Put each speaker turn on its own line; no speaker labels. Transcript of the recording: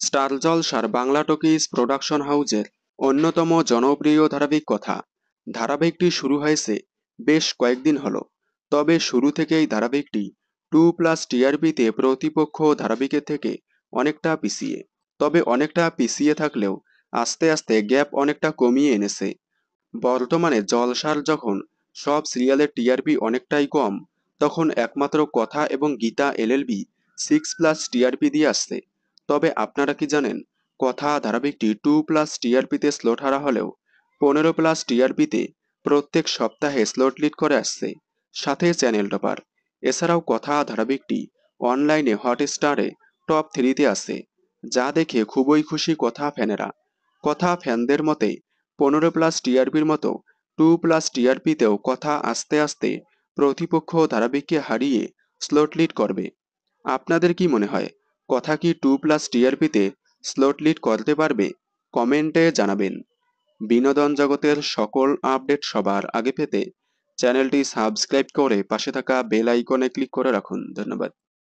Star জলসার Bangla talkies production হাউজের অন্যতম জনপ্রিয় ধারাবাহিক কথা। ধারাবাহিকটি শুরু হয়েছে বেশ কয়েকদিন হলো, তবে শুরু থেকেই ধারাবাহিকটি 2+ টিআরপিতে প্রতিপক্ষ ধারাবাহিকের থেকে অনেকটা পিছিয়ে। তবে অনেকটা পিছিয়ে থাকলেও আস্তে আস্তে গ্যাপ অনেকটা কমিয়ে এনেছে। বর্তমানে জলসার যখন সব সিরিয়ালের টিআরপি অনেকটাই কম, তখন একমাত্র কথা এবং গীতা এলএলবি 6+ টিআরপি দিয়ে আসছে। তবে আপনারা কি জানেন, কথা ধারাবাহিকটি 2+ টিআরপিতে স্লট হারা হলেও 15+ টিআরপিতে প্রত্যেক সপ্তাহে স্লট লিড করে আসছে, সাথে চ্যানেল টপার। এছাড়াও কথা ধারাবাহিকটি অনলাইনে হটস্টারে টপ 3-তে আছে, যা দেখে খুবই খুশি কথা ফ্যানেরা। কথা ফ্যানদের মতে 15+ টিআরপির মতো 2+ টিআরপিতেও কথা আস্তে আস্তে প্রতিপক্ষ ধারাবাহিককে হারিয়ে স্লট লিড করবে। আপনাদের কি মনে হয়, কথা কি 2+ টিআরপিতে স্লট লিড করতে পারবে? কমেন্টে জানাবেন। বিনোদন জগতের সকল আপডেট সবার আগে পেতে চ্যানেলটি সাবস্ক্রাইব করে পাশে থাকা বেল আইকনে ক্লিক করে রাখুন। ধন্যবাদ।